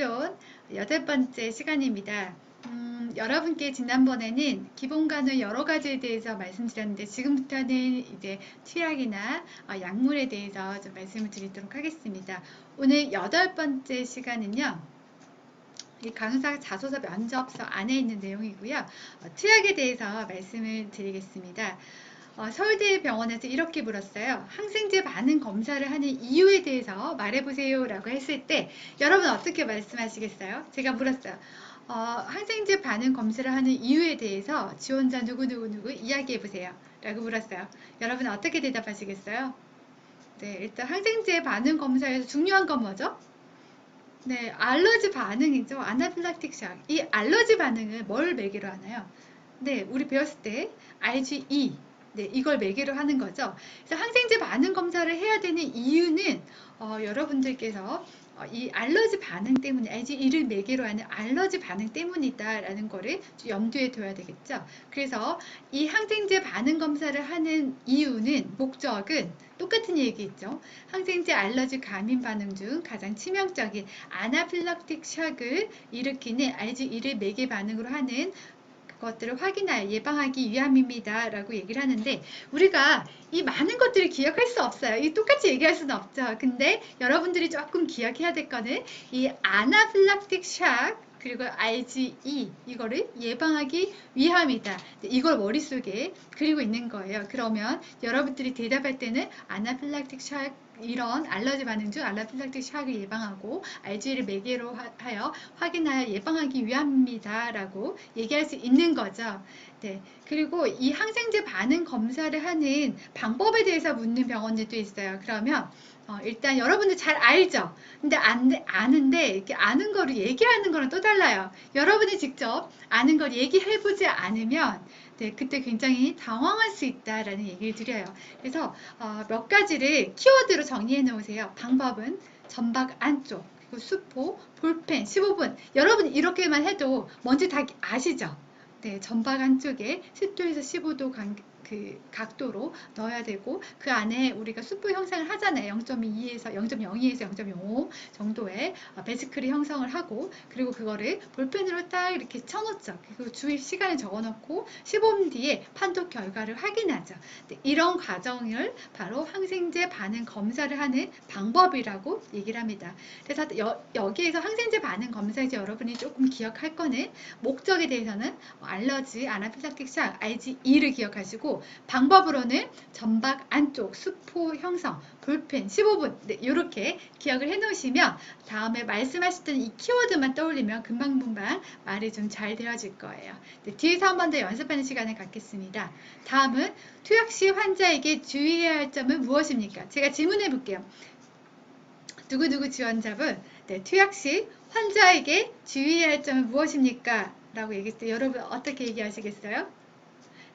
기존 8번째 시간입니다. 여러분께 지난번에는 기본간의 여러 가지에 대해서 말씀드렸는데 지금부터는 이제 투약이나 약물에 대해서 좀 말씀을 드리도록 하겠습니다. 오늘 8번째 시간은요. 이 간호사 자소서 면접서 안에 있는 내용이고요. 투약에 대해서 말씀을 드리겠습니다. 서울대 병원에서 이렇게 물었어요. 항생제 반응 검사를 하는 이유에 대해서 말해보세요 라고 했을 때 여러분 어떻게 말씀하시겠어요? 제가 물었어요. 항생제 반응 검사를 하는 이유에 대해서 지원자 누구누구 이야기해보세요 라고 물었어요. 여러분 어떻게 대답하시겠어요? 네, 일단 항생제 반응 검사에서 중요한 건 뭐죠? 네, 알러지 반응이죠. 아나필락틱 샥. 이 알러지 반응은 뭘 매개로 하나요? 네, 우리 배웠을 때 IgE. 네, 이걸 매개로 하는 거죠. 그래서 항생제 반응 검사를 해야 되는 이유는 여러분들께서 이 알러지 반응 때문에 IgE를 매개로 하는 알러지 반응 때문이다라는 거를 염두에 둬야 되겠죠. 그래서 이 항생제 반응 검사를 하는 이유는 목적은 똑같은 얘기겠죠. 항생제 알러지 감인 반응 중 가장 치명적인 아나필락틱 샥을 일으키는 IgE를 매개 반응으로 하는 것들을 확인하여 예방하기 위함입니다 라고 얘기를 하는데 우리가 이 많은 것들을 기억할 수 없어요. 이 똑같이 얘기할 수는 없죠. 근데 여러분들이 조금 기억해야 될 거는 이 아나필락틱 샥 그리고 IgE 이거를 예방하기 위함이다. 이걸 머릿속에 그리고 있는 거예요. 그러면 여러분들이 대답할 때는 아나필락틱 샥 이런 알러지 반응 중 아나필락틱 샥을 예방하고 IgE를 매개로 하여 확인하여 예방하기 위함입니다 라고 얘기할 수 있는 거죠. 네. 그리고 이 항생제 반응 검사를 하는 방법에 대해서 묻는 병원들도 있어요. 그러면 일단 여러분들 잘 알죠? 근데 아는데 이렇게 아는 거를 얘기하는 거랑 또 달라요. 여러분이 직접 아는 걸 얘기해보지 않으면 네, 그때 굉장히 당황할 수 있다라는 얘기를 드려요. 그래서 몇 가지를 키워드로 정리해 놓으세요. 방법은 점박 안쪽, 그리고 수포, 볼펜, 15분. 여러분 이렇게만 해도 뭔지 다 아시죠? 네, 점박 안쪽에 10도에서 15도 그 각도로 넣어야 되고 그 안에 우리가 수포 형상을 하잖아요. 0.2에서 0.02에서 0.05 정도의 베스클이 형성을 하고 그리고 그거를 볼펜으로 딱 이렇게 쳐놓죠. 그리고 주입 시간을 적어놓고 15분 뒤에 판독 결과를 확인하죠. 네, 이런 과정을 바로 항생제 반응 검사를 하는 방법이라고 얘기를 합니다. 그래서 여기에서 항생제 반응 검사에서 여러분이 조금 기억할 거는 목적에 대해서는 알러지, 아나필락틱 샥, IgE를 기억하시고 방법으로는 점박 안쪽, 수포 형성, 볼펜 15분 네, 이렇게 기억을 해 놓으시면 다음에 말씀하셨던 이 키워드만 떠올리면 금방금방 말이 좀 잘 되어질 거예요. 네, 뒤에서 한 번 더 연습하는 시간을 갖겠습니다. 다음은 투약 시 환자에게 주의해야 할 점은 무엇입니까? 제가 질문해 볼게요. 누구누구 지원자분 네, 투약 시 환자에게 주의해야 할 점은 무엇입니까? 라고 얘기했을 때 여러분 어떻게 얘기하시겠어요?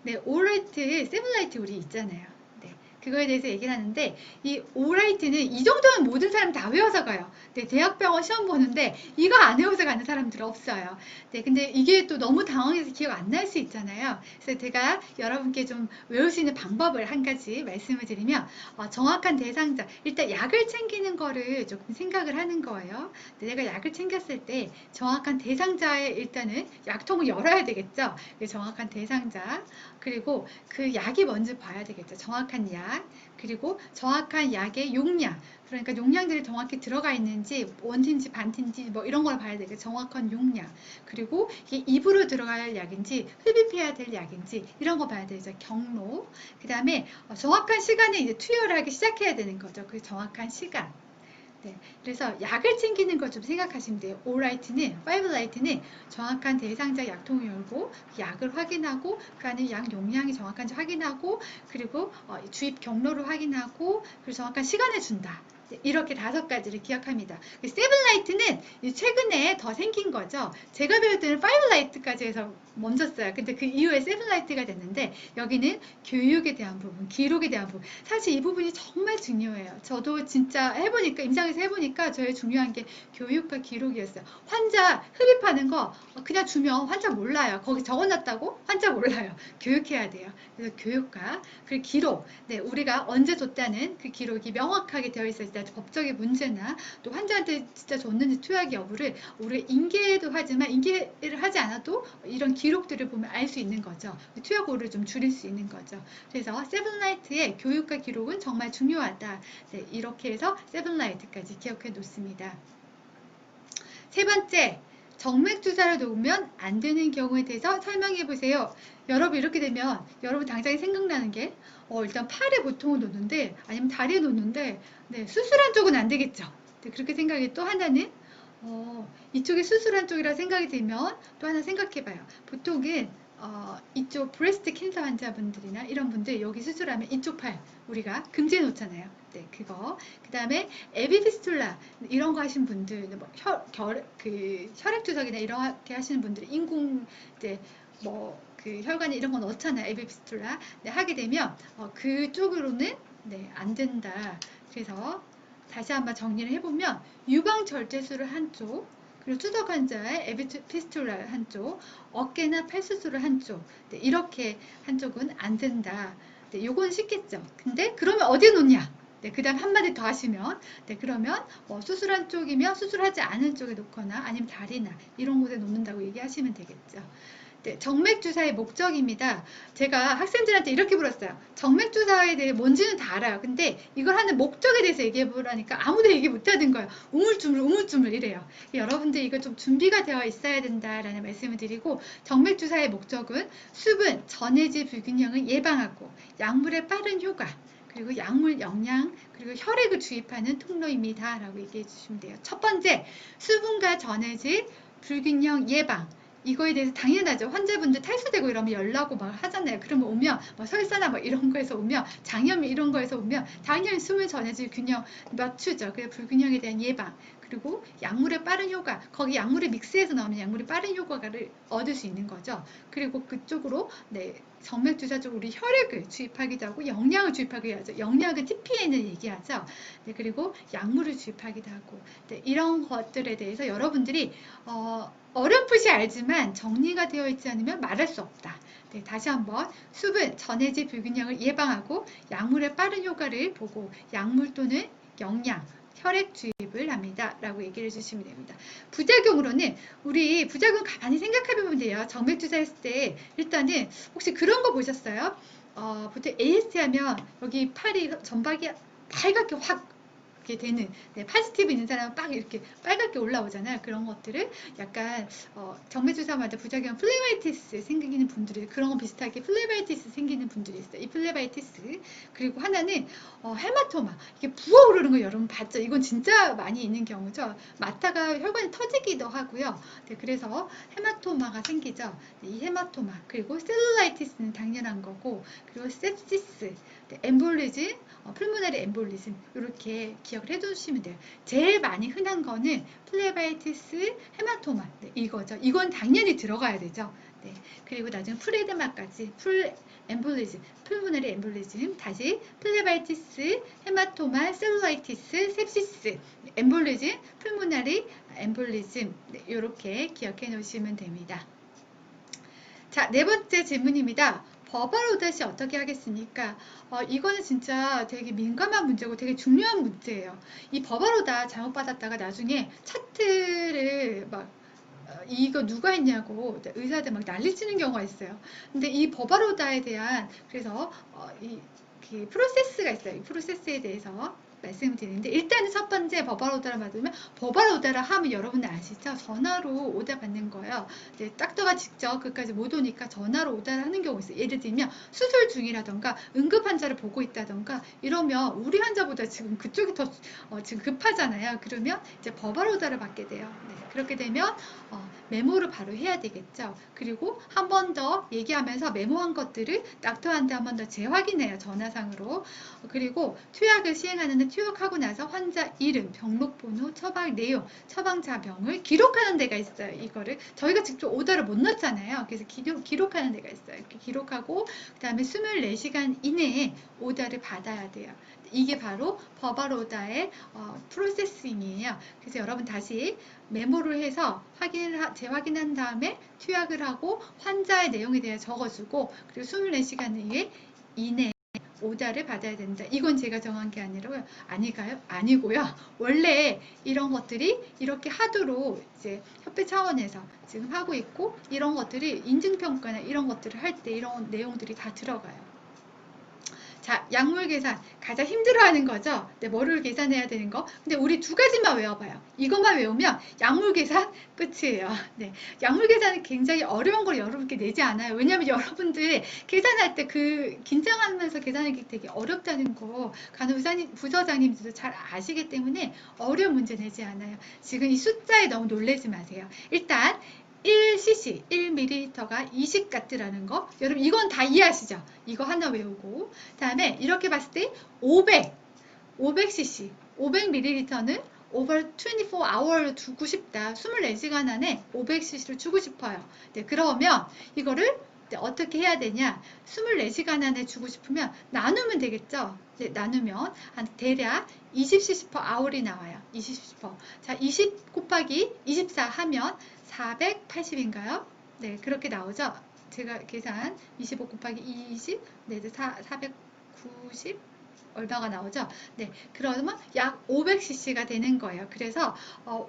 네, 오라이트, 세븐라이트 우리 있잖아요. 네, 그거에 대해서 얘기를 하는데 이 오라이트는 이 정도는 모든 사람 다 외워서 가요. 네, 대학병원 시험 보는데 이거 안 외워서 가는 사람들 없어요. 네, 근데 이게 또 너무 당황해서 기억 안 날 수 있잖아요. 그래서 제가 여러분께 좀 외울 수 있는 방법을 한 가지 말씀을 드리면 정확한 대상자, 일단 약을 챙기는 거를 조금 생각을 하는 거예요. 네, 내가 약을 챙겼을 때 정확한 대상자의 일단은 약통을 열어야 되겠죠. 정확한 대상자, 그리고 그 약이 뭔지 봐야 되겠죠. 정확한 약, 그리고 정확한 약의 용량, 그러니까 용량들이 정확히 들어가 있는지 원틴지 반틴지 뭐 이런 걸 봐야 되겠죠. 정확한 용량, 그리고 이게 입으로 들어가야 할 약인지 흡입해야 될 약인지 이런 거 봐야 되죠. 경로, 그 다음에 정확한 시간에 이제 투여를 하기 시작해야 되는 거죠. 그 정확한 시간. 네, 그래서 약을 챙기는 걸 좀 생각하시면 돼요. 오라이트는, 파이브라이트는 정확한 대상자 약통을 열고 약을 확인하고 그 안에 약 용량이 정확한지 확인하고 그리고 주입 경로를 확인하고 그리고 정확한 시간을 준다. 네, 이렇게 5가지를 기억합니다. 세븐라이트는 최근에 더 생긴 거죠. 제가 배울 때는 파이브라이트까지 해서 멈췄어요. 근데 그 이후에 세븐라이트가 됐는데 여기는 교육에 대한 부분, 기록에 대한 부분. 사실 이 부분이 정말 중요해요. 저도 진짜 해보니까 임상에서 해보니까 제일 중요한 게 교육과 기록이었어요. 환자 흡입하는 거 그냥 주면 환자 몰라요. 거기 적어놨다고 환자 몰라요. 교육해야 돼요. 그래서 교육과 그리고 기록, 네, 우리가 언제 줬다는 그 기록이 명확하게 되어 있어야 있다, 법적의 문제나 또 환자한테 진짜 줬는지 투약 여부를 우리가 인계도 하지만 인계를 하지 않아도 이런 기록들을 보면 알 수 있는 거죠. 투약 오류를 좀 줄일 수 있는 거죠. 그래서 세븐라이트의 교육과 기록은 정말 중요하다. 네, 이렇게 해서 세븐라이트까지 기억해 놓습니다. 세 번째, 정맥 주사를 놓으면 안 되는 경우에 대해서 설명해 보세요. 여러분 이렇게 되면 여러분 당장에 생각나는 게 일단 팔에 보통은 놓는데 아니면 다리에 놓는데 네, 수술한 쪽은 안 되겠죠. 네, 그렇게 생각이 또 하나는 이쪽이 수술한 쪽이라 생각이 들면 또 하나 생각해 봐요. 보통은 이쪽 브레스트 캔서 환자분들이나 이런 분들 여기 수술하면 이쪽 팔 우리가 금지해 놓잖아요. 네, 그거. 그 다음에 에비피스툴라 이런 거 하신 분들, 뭐 혈액 주석이나 이렇게 하시는 분들 인공 이제 그 혈관에 이런 거 넣잖아요. 에비피스툴라. 네, 하게 되면 그쪽으로는 네, 안 된다. 그래서 다시 한번 정리를 해보면 유방 절제술을 한쪽, 그리고 투석 환자의 에비피스툴라 한쪽, 어깨나 팔 수술을 한쪽, 네, 이렇게 한쪽은 안 된다. 네, 요건 쉽겠죠. 근데 그러면 어디에 놓냐? 네, 그 다음 한마디 더 하시면, 네, 그러면 수술한 쪽이면 수술하지 않은 쪽에 놓거나 아니면 다리나 이런 곳에 놓는다고 얘기하시면 되겠죠. 네, 정맥주사의 목적입니다. 제가 학생들한테 이렇게 물었어요. 정맥주사에 대해 뭔지는 다 알아요. 근데 이걸 하는 목적에 대해서 얘기해 보라니까 아무도 얘기 못 하는 거예요. 우물쭈물 이래요. 여러분들 이거 좀 준비가 되어 있어야 된다라는 말씀을 드리고, 정맥주사의 목적은 수분, 전해질 불균형을 예방하고 약물의 빠른 효과, 그리고 약물 영양, 그리고 혈액을 주입하는 통로입니다. 라고 얘기해 주시면 돼요. 첫 번째, 수분과 전해질 불균형 예방. 이거에 대해서 당연하죠. 환자분들 탈수되고 이러면 열나고 막 하잖아요. 그러면 오면 설사나 이런 거에서 오면 장염 이런 거에서 오면 당연히 수분 전해질 균형 맞추죠. 그래서 불균형에 대한 예방, 그리고 약물의 빠른 효과, 거기 약물을 믹스해서 나오면 약물의 빠른 효과를 얻을 수 있는 거죠. 그리고 그쪽으로 네, 정맥주사 쪽으로 우리 혈액을 주입하기도 하고 영양을 주입하기도 하죠. 영양은 TPN을 얘기하죠. 네, 그리고 약물을 주입하기도 하고, 네, 이런 것들에 대해서 여러분들이 어렴풋이 알지만 정리가 되어 있지 않으면 말할 수 없다. 네, 다시 한번 수분, 전해질 불균형을 예방하고 약물의 빠른 효과를 보고 약물 또는 영양, 혈액 주입을 합니다. 라고 얘기를 해주시면 됩니다. 부작용으로는 우리 부작용 가만히 생각해 보면 돼요. 정맥주사 했을 때 일단은 혹시 그런 거 보셨어요? 보통 AST 하면 여기 팔이 전박이 빨갛게 확 이렇게 되는, 네, 파지티브 있는 사람은 빡 이렇게 빨갛게 올라오잖아요. 그런 것들을 약간 정맥주사마다 부작용 플레바이티스 생기는 분들이 그런 거 비슷하게 플레바이티스 생기는 분들이 있어요. 이 플레바이티스, 그리고 하나는 헤마토마, 이게 부어오르는 거 여러분 봤죠? 이건 진짜 많이 있는 경우죠. 맞다가 혈관이 터지기도 하고요. 네, 그래서 헤마토마가 생기죠. 네, 이 헤마토마, 그리고 셀룰라이티스는 당연한 거고, 그리고 sepsis, 네, 엠볼리즘, 풀모나리 엠볼리즘 이렇게 기억을 해두시면 돼요. 제일 많이 흔한 거는 플레바이티스, 헤마토마, 네, 이거죠. 이건 당연히 들어가야 되죠. 네, 그리고 나중에 풀에드마까지 풀 엠볼리즘, 풀모나리 엠볼리즘, 다시 플레바이티스, 헤마토마, 셀룰라이티스, 셉시스, 엠볼리즘, 풀모나리 엠볼리즘, 네, 이렇게 기억해 놓으시면 됩니다. 자, 네 번째 질문입니다. 버벌 오닷이 어떻게 하겠습니까? 이거는 진짜 되게 민감한 문제고 되게 중요한 문제예요. 이 버벌 오닷 잘못 받았다가 나중에 차트를 이거 누가 했냐고 의사들 막 난리치는 경우가 있어요. 근데 이 버벌 오닷에 대한 그래서 그 프로세스가 있어요. 이 프로세스에 대해서 말씀을 드리는데, 일단은 첫 번째 버벌 오다를 받으면, 버벌 오다를 하면 여러분들 아시죠? 전화로 오다 받는 거예요. 네, 닥터가 직접 그까지 못 오니까 전화로 오다를 하는 경우가 있어요. 예를 들면 수술 중이라던가 응급 환자를 보고 있다던가 이러면 우리 환자보다 지금 그쪽이 더 지금 급하잖아요. 그러면 이제 버벌 오다를 받게 돼요. 네, 그렇게 되면 메모를 바로 해야 되겠죠. 그리고 한 번 더 얘기하면서 메모한 것들을 닥터한테 한 번 더 재확인해요. 전화상으로. 그리고 투약을 시행하는 투약하고 나서 환자 이름, 병록번호, 처방 내용, 처방자병을 기록하는 데가 있어요. 이거를 저희가 직접 오더를 못 넣잖아요. 그래서 기록하는 데가 있어요. 이렇게 기록하고 그 다음에 24시간 이내에 오더를 받아야 돼요. 이게 바로 버벌 오더의 프로세싱이에요. 그래서 여러분 다시 메모를 해서 재확인한 다음에 투약을 하고 환자의 내용에 대해 적어주고, 그리고 24시간 이내에 오다를 받아야 된다. 이건 제가 정한 게 아니라고요. 아니가요? 아니고요. 원래 이런 것들이 이렇게 하도록 이제 협회 차원에서 지금 하고 있고, 이런 것들이 인증평가나 이런 것들을 할 때 이런 내용들이 다 들어가요. 자, 약물 계산 가장 힘들어하는 거죠. 네, 뭐를 계산해야 되는 거. 근데 우리 두 가지만 외워봐요. 이것만 외우면 약물 계산 끝이에요. 네, 약물 계산은 굉장히 어려운 걸 여러분께 내지 않아요. 왜냐하면 여러분들 계산할 때 그 긴장하면서 계산하기 되게 어렵다는 거 부서장님들도 잘 아시기 때문에 어려운 문제 내지 않아요. 지금 이 숫자에 너무 놀라지 마세요. 일단 1cc, 1ml가 20가트라는 거. 여러분 이건 다 이해하시죠? 이거 하나 외우고. 그 다음에 이렇게 봤을 때 500cc, 500ml는 over 24hour로 두고 싶다. 24시간 안에 500cc를 주고 싶어요. 네, 그러면 이거를 어떻게 해야 되냐? 24시간 안에 주고 싶으면 나누면 되겠죠? 네, 나누면 한 대략 20cc per hour이 나와요. 20cc per. 자, 20 곱하기 24 하면 480인가요? 네, 그렇게 나오죠? 제가 계산 25 곱하기 20, 네, 490 얼마가 나오죠? 네, 그러면 약 500cc가 되는 거예요. 그래서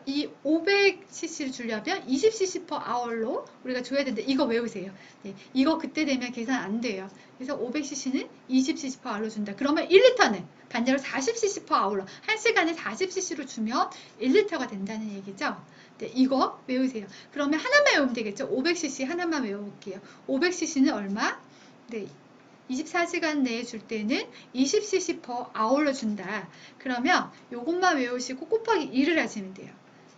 이 500cc를 주려면 20cc per hour로 우리가 줘야 되는데 이거 외우세요. 네, 이거 그때 되면 계산 안 돼요. 그래서 500cc는 20cc per hour로 준다. 그러면 1리터는 반대로 40cc per hour로 1시간에 40cc로 주면 1리터가 된다는 얘기죠. 네, 이거 외우세요. 그러면 하나만 외우면 되겠죠. 500cc 하나만 외워볼게요. 500cc는 얼마? 네, 24시간 내에 줄 때는 20cc per hour로 준다. 그러면 이것만 외우시고 곱하기 1을 하시면 돼요.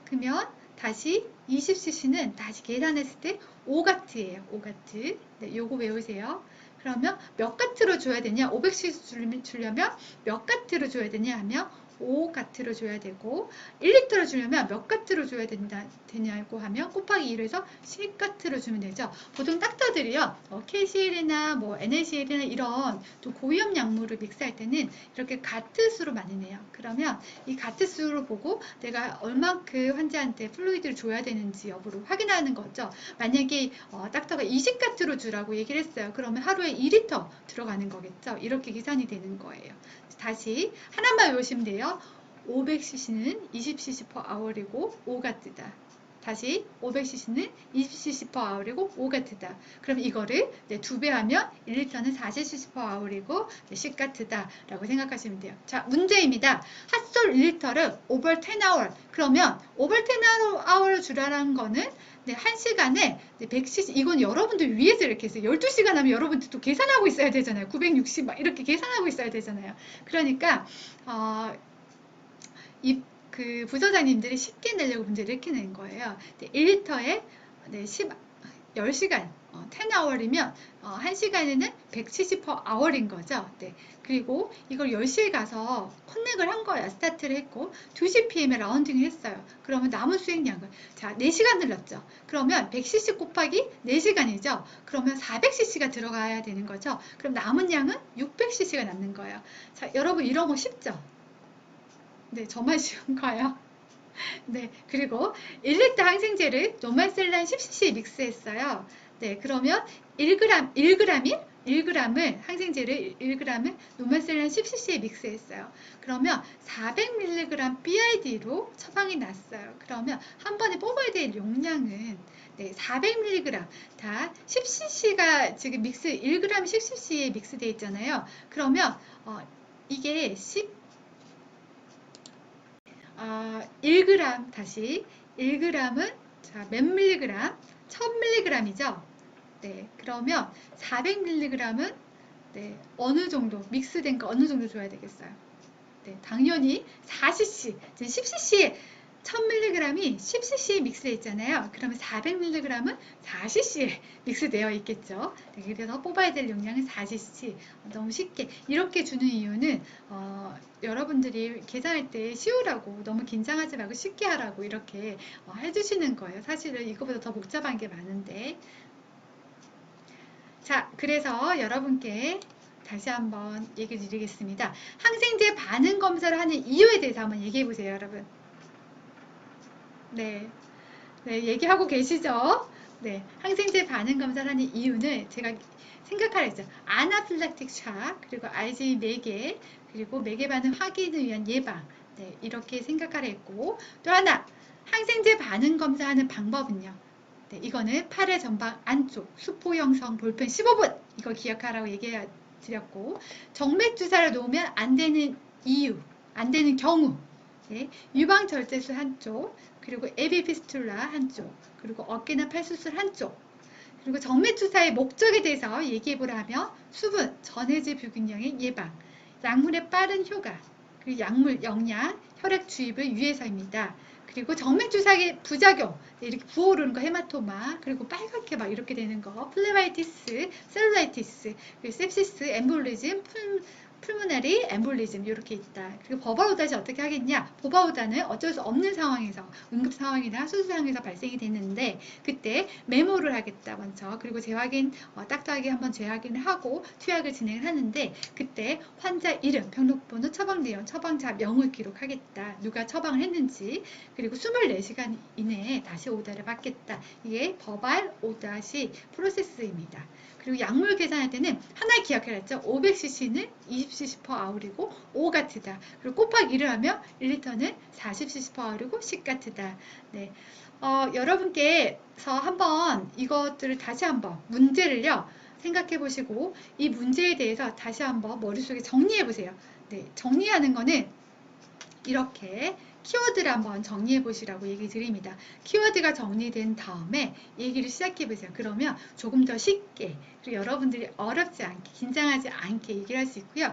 그러면 다시 20cc는 다시 계산했을 때 5가트예요. 5가트. 네, 요거 외우세요. 그러면 몇 가트로 줘야 되냐? 500cc 주려면 몇 가트로 줘야 되냐 하면 5가트로 줘야 되고 1리터로 주려면 몇 가트로 줘야 되냐고 하면 곱하기 1에서 10가트로 주면 되죠. 보통 닥터들이요. KCL이나 뭐 NaCl이나 이런 좀 고위험 약물을 믹스할 때는 이렇게 가트 수로 많이 내요. 그러면 이 가트 수로 보고 내가 얼만큼 환자한테 플루이드를 줘야 되는지 여부를 확인하는 거죠. 만약에 닥터가 20가트로 주라고 얘기를 했어요. 그러면 하루에 2리터 들어가는 거겠죠. 이렇게 계산이 되는 거예요. 다시 하나만 외우시면 돼요. 500cc는 20cc per hour이고 5가트다. 다시 500cc는 20cc per hour이고 5가트다. 그럼 이거를 2배 하면 1리터는 40cc per hour이고 10가트다 라고 생각하시면 돼요. 자, 문제입니다. 핫솔 1리터를 over 10 hour. 그러면 over 10 hour을 주라는 거는 1시간에 100cc, 이건 여러분들 위해서 이렇게 해서 12시간 하면 여러분들 또 계산하고 있어야 되잖아요. 960 막 이렇게 계산하고 있어야 되잖아요. 그러니까 그 부서장님들이 쉽게 내려고 문제를 이렇게 낸 거예요. 1리터에 10시간 10hour이면 1시간에는 170 per hour인 거죠. 네. 그리고 이걸 10시에 가서 커넥을 한 거예요. 스타트를 했고 2시 PM에 라운딩을 했어요. 그러면 남은 수행량은 자 4시간 흘렀죠. 그러면 100cc 곱하기 4시간이죠. 그러면 400cc가 들어가야 되는 거죠. 그럼 남은 양은 600cc가 남는 거예요. 자, 여러분 이런 거 쉽죠? 네, 정말 쉬운가요? 네, 그리고 1리터 항생제를 노말셀란 10cc 믹스했어요. 네, 그러면 1g을 항생제를 1g을 노말셀란 10cc에 믹스했어요. 그러면 400mg BID로 처방이 났어요. 그러면 한 번에 뽑아야 될 용량은 400mg 다 10cc가 지금 1g 10cc에 믹스되어 있잖아요. 그러면 이게 1g 다시 1g은 자, 몇 밀리그램? 1000mg이죠. 네, 그러면 400mg은 어느 정도 믹스된 거 어느 정도 줘야 되겠어요? 네, 당연히 4cc, 10cc 1000mg이 10cc 믹스되어 있잖아요. 그러면 400mg은 4cc에 믹스되어 있겠죠. 네, 그래서 뽑아야 될 용량은 4cc. 너무 쉽게 이렇게 주는 이유는 여러분들이 계산할 때 쉬우라고 너무 긴장하지 말고 쉽게 하라고 이렇게 해주시는 거예요. 사실은 이거보다 더 복잡한 게 많은데. 자, 그래서 여러분께 다시 한번 얘기 드리겠습니다. 항생제 반응 검사를 하는 이유에 대해서 한번 얘기해 보세요, 여러분. 네, 네, 얘기하고 계시죠? 네, 항생제 반응 검사를 하는 이유는 제가 생각하라 했죠. 아나필락틱 샥, 그리고 IgE 매개, 그리고 매개 반응 확인을 위한 예방. 네, 이렇게 생각하라 했고, 또 하나, 항생제 반응 검사하는 방법은요. 네, 이거는 8회 전방 안쪽 수포 형성 볼펜 15분 이거 기억하라고 얘기해 드렸고, 정맥 주사를 놓으면 안 되는 이유, 안 되는 경우, 네, 유방 절제술 한쪽, 그리고 에비피스툴라 한쪽, 그리고 어깨나 팔 수술 한쪽, 그리고 정맥 주사의 목적에 대해서 얘기해 보라면 수분, 전해질 불균형의 예방, 약물의 빠른 효과, 그리고 약물 영양, 혈액 주입을 위해서입니다. 그리고 정맥 주사의 부작용, 이렇게 부어오르는 거, 헤마토마, 그리고 빨갛게 막 이렇게 되는 거, 플레바이티스, 셀룰라이티스, 그리고 sepsis, 엠볼리즘, 풀모나리 엠볼리즘 이렇게 있다. 그리고 버바우다시 어떻게 하겠냐? 버바우다는 어쩔 수 없는 상황에서 응급 상황이나 수술 상황에서 발생이 됐는데 그때 메모를 하겠다 먼저. 그리고 재확인 딱딱하게 한번 재확인을 하고 투약을 진행을 하는데 그때 환자 이름, 병록번호, 처방 내용, 처방자 명을 기록하겠다. 누가 처방을 했는지. 그리고 24시간 이내에 다시 오다를 받겠다. 이게 버발 오다시 프로세스입니다. 그리고 약물 계산할 때는 하나 기억해놨죠. 500cc는 20cc per hour이고 O 같으다. 그리고 곱하기 1을 하면 1리터는 40cc per hour이고 10 같으다. 네. 여러분께서 한번 이것들을 다시 한번 문제를요. 생각해 보시고 이 문제에 대해서 다시 한번 머릿속에 정리해 보세요. 네. 정리하는 거는 이렇게 키워드를 한번 정리해 보시라고 얘기 드립니다. 키워드가 정리된 다음에 얘기를 시작해 보세요. 그러면 조금 더 쉽게 그리고 여러분들이 어렵지 않게 긴장하지 않게 얘기를 할 수 있고요.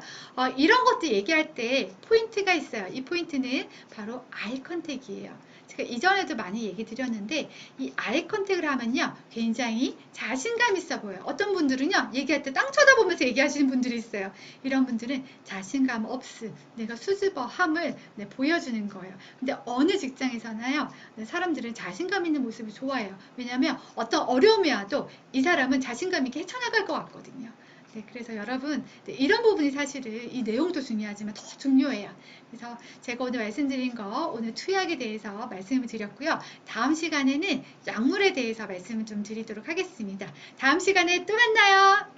이런 것도 얘기할 때 포인트가 있어요. 이 포인트는 바로 아이 컨택이에요. 제가 이전에도 많이 얘기 드렸는데 이 아이 컨택을 하면요 굉장히 자신감 있어 보여요. 어떤 분들은요 얘기할 때 땅 쳐다보면서 얘기하시는 분들이 있어요. 이런 분들은 자신감 없음, 내가 수줍어함을 보여주는 거예요. 근데 어느 직장에서나요 사람들은 자신감 있는 모습이 좋아해요. 왜냐하면 어떤 어려움이 와도 이 사람은 자신감 있게 헤쳐나갈 것 같거든요. 네, 그래서 여러분 이런 부분이 사실은 이 내용도 중요하지만 더 중요해요. 그래서 제가 오늘 말씀드린 거 오늘 투약에 대해서 말씀을 드렸고요. 다음 시간에는 약물에 대해서 말씀을 좀 드리도록 하겠습니다. 다음 시간에 또 만나요.